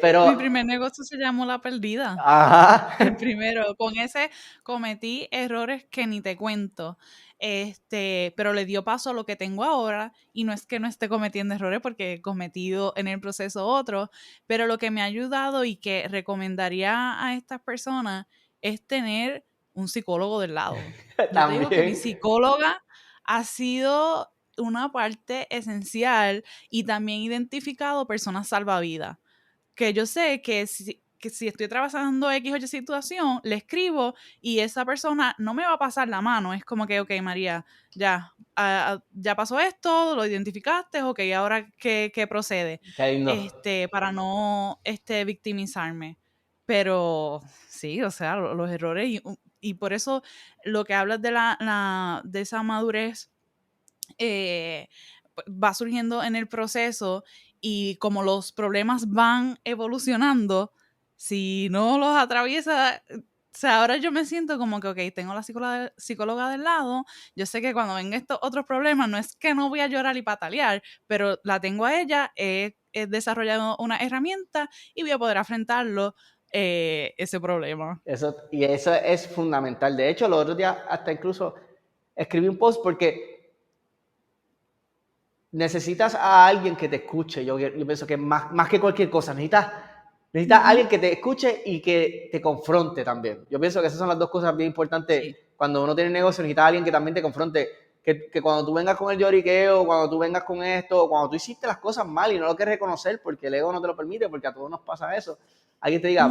pero... Mi primer negocio se llamó La Perdida. Ajá. El primero. Con ese cometí errores que ni te cuento. Pero le dio paso a lo que tengo ahora. Y no es que no esté cometiendo errores porque he cometido en el proceso otros. Pero lo que me ha ayudado y que recomendaría a estas personas es tener un psicólogo del lado. Yo te digo que mi psicóloga ha sido una parte esencial y también identificado personas salvavidas. Que yo sé que que si estoy trabajando X o Y situación, le escribo y esa persona no me va a pasar la mano. Es como que, ok, María, ya pasó esto, lo identificaste, ok, ahora ¿qué procede? Qué lindo. Para no victimizarme. Pero sí, o sea, los errores y por eso lo que hablas de de esa madurez va surgiendo en el proceso y como los problemas van evolucionando, si no los atraviesa, o sea, ahora yo me siento como que, ok, tengo la psicóloga del lado, yo sé que cuando vengan estos otros problemas, no es que no voy a llorar y patalear, pero la tengo a ella, he desarrollado una herramienta y voy a poder afrontarlo, ese problema. Eso es fundamental. De hecho, los otros días hasta incluso escribí un post porque necesitas a alguien que te escuche. Yo pienso que más que cualquier cosa, necesitas a alguien que te escuche y que te confronte también. Yo pienso que esas son las dos cosas bien importantes. Sí. Cuando uno tiene negocio, necesitas a alguien que también te confronte. Que cuando tú vengas con el lloriqueo, cuando tú vengas con esto, cuando tú hiciste las cosas mal y no lo quieres reconocer porque el ego no te lo permite, porque a todos nos pasa eso, alguien te diga,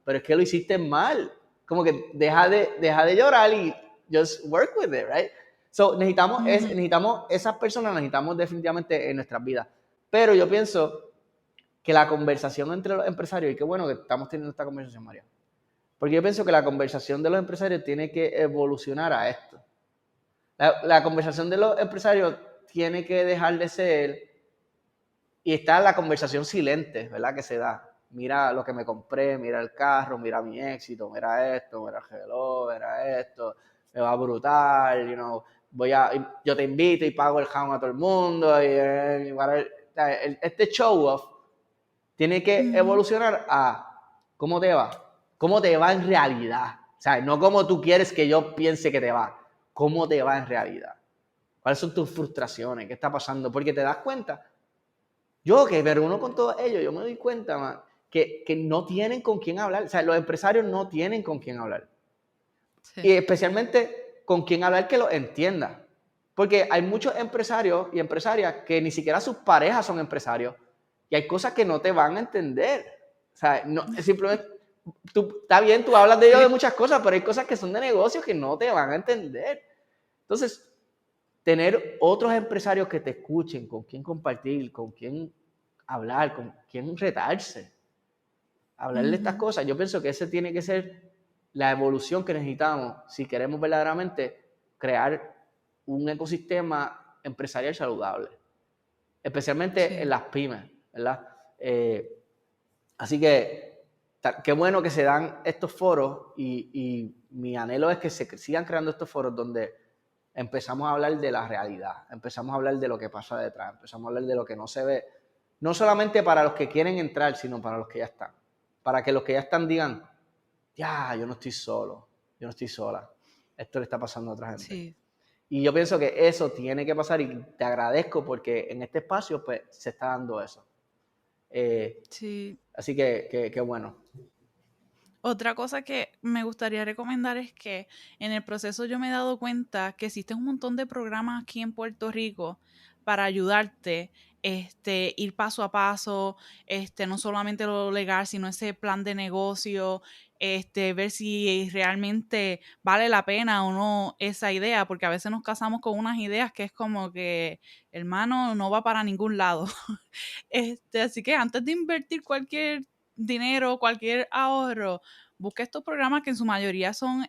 pero es que lo hiciste mal. Como que deja de llorar y just work with it, right? So, necesitamos esas personas, necesitamos definitivamente en nuestras vidas. Pero yo pienso que la conversación entre los empresarios, y qué bueno que estamos teniendo esta conversación, María, porque yo pienso que la conversación de los empresarios tiene que evolucionar a esto. La conversación de los empresarios tiene que dejar de ser, y está la conversación silente, ¿verdad? Que se da. Mira lo que me compré, mira el carro, mira mi éxito, mira esto, mira el reloj, mira esto, me va brutal, yo te invito y pago el jam a todo el mundo. Este show off tiene que evolucionar a cómo te va en realidad. O sea, no como tú quieres que yo piense que te va, cómo te va en realidad. ¿Cuáles son tus frustraciones? ¿Qué está pasando? Porque te das cuenta. Yo que me reúno con todos ellos, yo me doy cuenta, man, que no tienen con quién hablar. O sea, los empresarios no tienen con quién hablar. Sí. Y especialmente con quién hablar que los entienda. Porque hay muchos empresarios y empresarias que ni siquiera sus parejas son empresarios. Y hay cosas que no te van a entender. O sea, no, simplemente, está bien, tú hablas de ellos de muchas cosas, pero hay cosas que son de negocios que no te van a entender. Entonces, tener otros empresarios que te escuchen, con quién compartir, con quién hablar, con quién retarse, hablarle de estas cosas. Yo pienso que ese tiene que ser la evolución que necesitamos si queremos verdaderamente crear un ecosistema empresarial saludable, especialmente en las pymes, ¿verdad? Así que qué bueno que se dan estos foros y mi anhelo es que se sigan creando estos foros donde empezamos a hablar de la realidad, empezamos a hablar de lo que pasa detrás, empezamos a hablar de lo que no se ve, no solamente para los que quieren entrar, sino para los que ya están. Para que los que ya están digan, ya, yo no estoy solo, yo no estoy sola, esto le está pasando a otra gente. Sí. Y yo pienso que eso tiene que pasar y te agradezco porque en este espacio pues se está dando eso. Sí. Así que bueno. Otra cosa que me gustaría recomendar es que en el proceso yo me he dado cuenta que existen un montón de programas aquí en Puerto Rico para ayudarte, ir paso a paso, no solamente lo legal, sino ese plan de negocio, ver si realmente vale la pena o no esa idea, porque a veces nos casamos con unas ideas que es como que, hermano, no va para ningún lado. Así que antes de invertir cualquier dinero, cualquier ahorro, busque estos programas que en su mayoría son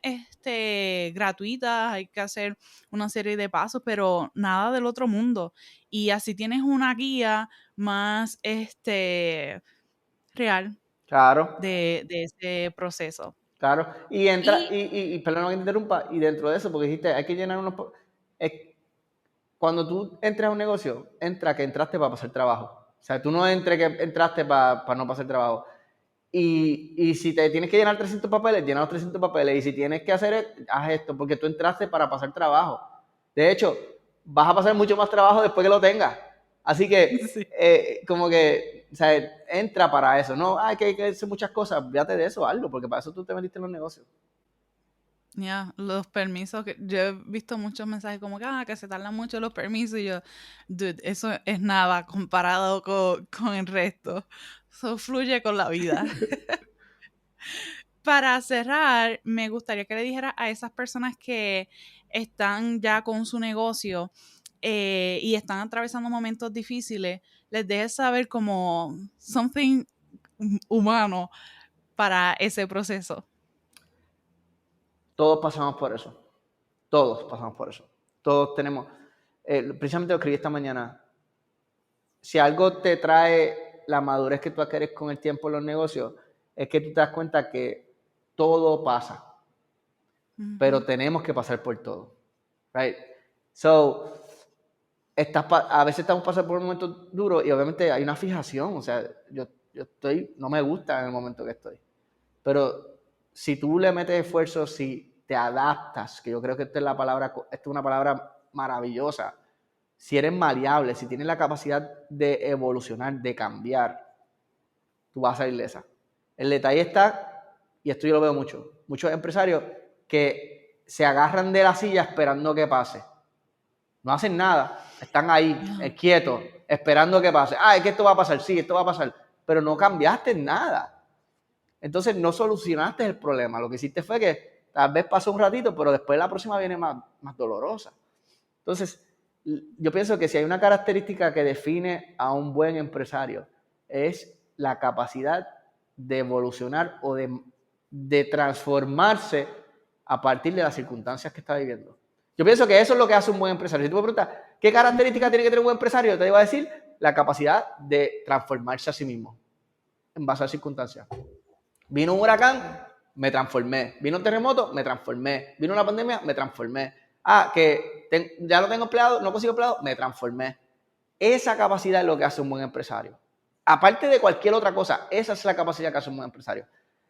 gratuitas, hay que hacer una serie de pasos, pero nada del otro mundo. Y así tienes una guía más real Claro. de ese proceso. Claro, y entra, Y y perdón que te interrumpa, y dentro de eso, porque dijiste, hay que llenar cuando tú entras a un negocio, entra que entraste para pasar trabajo. O sea, tú no entres que entraste para no pasar trabajo. Y si te tienes que llenar 300 papeles, llena los 300 papeles. Y si tienes que haz esto, porque tú entraste para pasar trabajo. De hecho, vas a pasar mucho más trabajo después que lo tengas. Así sí. que, como que, o sea, entra para eso. No, hay que hacer muchas cosas. Fíjate de eso, hazlo, porque para eso tú te metiste en los negocios. Ya, los permisos, que yo he visto muchos mensajes como que se tardan mucho los permisos y yo, dude, eso es nada comparado con el resto. Eso fluye con la vida. Para cerrar, me gustaría que le dijera a esas personas que están ya con su negocio y están atravesando momentos difíciles, les dejes saber como something humano para ese proceso. Todos pasamos por eso. Todos pasamos por eso. Todos tenemos, precisamente lo escribí esta mañana, si algo te trae la madurez que tú adquieres con el tiempo en los negocios, es que tú te das cuenta que todo pasa, pero Ujú. tenemos que pasar por todo. Right? So, a veces estamos pasando por un momento duro y obviamente hay una fijación, o sea, yo estoy, no me gusta en el momento que estoy, pero si tú le metes esfuerzo, si te adaptas, que yo creo que esta es la palabra, esta es una palabra maravillosa, si eres maleable, si tienes la capacidad de evolucionar, de cambiar, tú vas a salir de esa. El detalle está, y esto yo lo veo mucho, muchos empresarios que se agarran de la silla esperando que pase. No hacen nada, están ahí, Ah, quietos, esperando que pase. Ah, es que esto va a pasar, sí, esto va a pasar, pero no cambiaste nada. Entonces no solucionaste el problema. Lo que hiciste fue que tal vez pasó un ratito, pero después la próxima viene más dolorosa. Entonces, yo pienso que si hay una característica que define a un buen empresario es la capacidad de evolucionar o de transformarse a partir de las circunstancias que está viviendo. Yo pienso que eso es lo que hace un buen empresario. Si tú me preguntas, ¿qué característica ujú. tiene que tener un buen empresario? Te iba a decir la capacidad de transformarse a sí mismo en base a las circunstancias. Vino un huracán, me transformé. Vino un terremoto, me transformé. Vino una pandemia, me transformé. Ah, que ya no tengo empleado, no consigo empleado, me transformé. Esa capacidad es lo que hace un buen empresario. Aparte de cualquier otra cosa, esa es la capacidad que hace un buen empresario.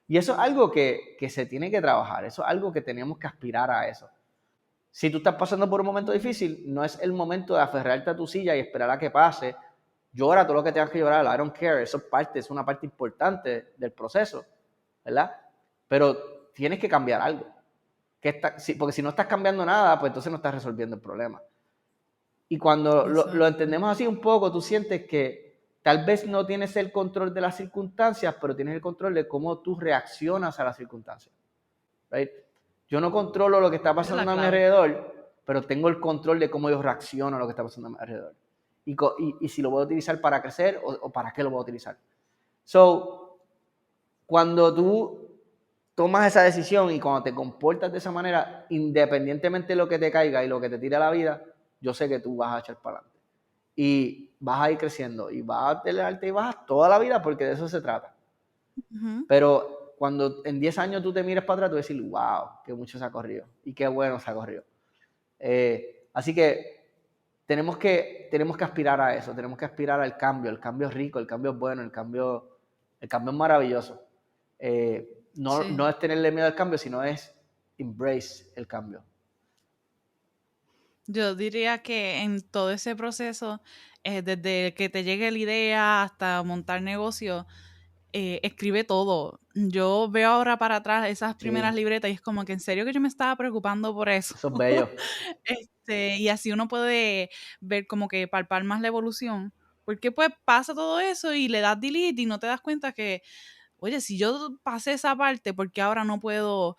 Y eso es algo que se tiene que trabajar, eso es algo que tenemos que aspirar a eso. Si tú estás pasando por un momento difícil, no es el momento de aferrarte a tu silla y esperar a que pase. Llora todo lo que tengas que llorar, I don't care, eso es una parte importante del proceso, ¿verdad? Pero tienes que cambiar algo. Porque si no estás cambiando nada, pues entonces no estás resolviendo el problema. Y cuando lo Exacto. entendemos así un poco, tú sientes que tal vez no tienes el control de las circunstancias, pero tienes el control de cómo tú reaccionas a las circunstancias. Right? Yo no controlo lo que está Esa es la pasando a mi clave. alrededor, pero tengo el control de cómo yo reacciono a lo que está pasando a mi alrededor. Y si lo voy a utilizar para crecer o para qué lo voy a utilizar. So, cuando tú tomas esa decisión y cuando te comportas de esa manera, independientemente de lo que te caiga y lo que te tire a la vida, yo sé que tú vas a echar para adelante. Y vas a ir creciendo y vas a tener altas y bajas toda la vida porque de eso se trata. Ujú. Pero cuando en 10 años tú te mires para atrás, tú vas a decir, wow, qué mucho se ha corrido y qué bueno se ha corrido. Así que tenemos que aspirar a eso, tenemos que aspirar al cambio. El cambio es rico, el cambio es bueno, el cambio es maravilloso. Sí. No es tenerle miedo al cambio, sino es embrace el cambio. Yo diría que en todo ese proceso, desde que te llegue la idea hasta montar negocio, escribe todo. Yo veo ahora para atrás esas primeras Sí, libretas y es como que en serio que yo me estaba preocupando por eso. eso es bello. Y así uno puede ver como que palpar más la evolución. Porque pues pasa todo eso y le das delete y no te das cuenta que, oye, si yo pasé esa parte, ¿por qué ahora no puedo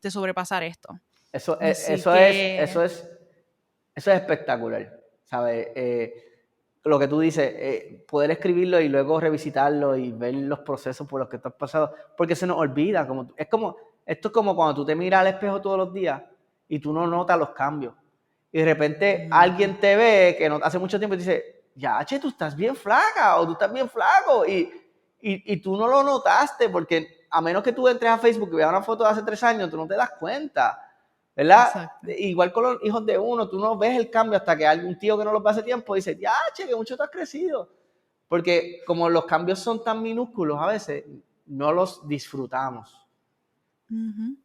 sobrepasar esto? Eso, Así eso es, que, eso es, eso es espectacular, ¿sabes? Lo que tú dices, poder escribirlo y luego revisitarlo y ver los procesos por los que tú has pasado, porque se nos olvida. Esto es como cuando tú te miras al espejo todos los días y tú no notas los cambios. Y de repente ujú, alguien te ve que no, hace mucho tiempo y te dice, ya, che, tú estás bien flaca o tú estás bien flaco. Y tú no lo notaste porque a menos que tú entres a Facebook y veas una foto de hace 3 años, tú no te das cuenta. ¿Verdad? exacto. Igual con los hijos de uno, tú no ves el cambio hasta que algún tío que no los ve hace tiempo dice, ya, che, que mucho te has crecido. Porque como los cambios son tan minúsculos a veces, no los disfrutamos. Ujú.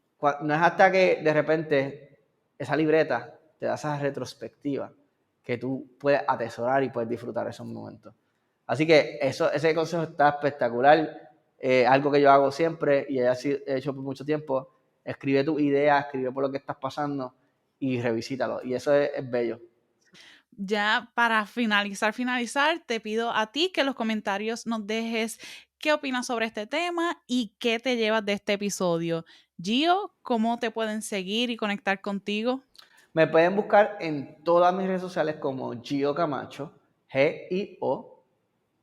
No es hasta que de repente esa libreta te da esa retrospectiva que tú puedes atesorar y puedes disfrutar esos momentos. Así que ese consejo está espectacular. Algo que yo hago siempre y he hecho por mucho tiempo. Escribe tus ideas, escribe por lo que estás pasando y revisítalo. Y eso es bello. Ya para finalizar, te pido a ti que en los comentarios nos dejes qué opinas sobre este tema y qué te llevas de este episodio. Gio, ¿cómo te pueden seguir y conectar contigo? Me pueden buscar en todas mis redes sociales como Gio Camacho, G-I-O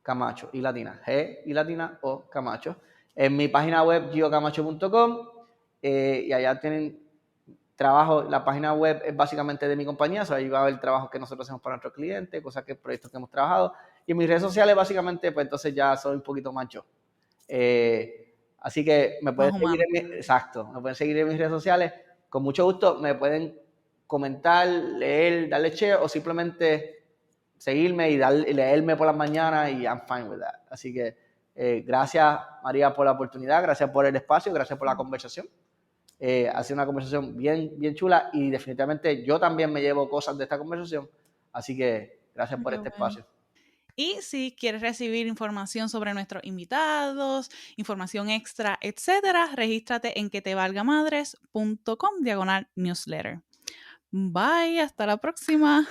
Camacho y latina, G y latina O Camacho. En mi página web giocamacho.com y allá tienen trabajo, la página web es básicamente de mi compañía, o sea, ahí va a ver el trabajo que nosotros hacemos para nuestros clientes, cosas que, proyectos que hemos trabajado. Y en mis redes sociales básicamente, pues entonces ya soy un poquito más yo. Así que me pueden Más seguir humano. exacto, me pueden seguir en mis redes sociales. Con mucho gusto me pueden comentar, leer, darle share o simplemente seguirme y leerme por las mañanas y I'm fine with that. Así que gracias María por la oportunidad, gracias por el espacio, gracias por la conversación. Ha sido una conversación bien, bien chula y definitivamente yo también me llevo cosas de esta conversación. Así que gracias por Qué este bueno. espacio. Y si quieres recibir información sobre nuestros invitados, información extra, etcétera, regístrate en quetevalgamadres.com/newsletter. Bye, hasta la próxima.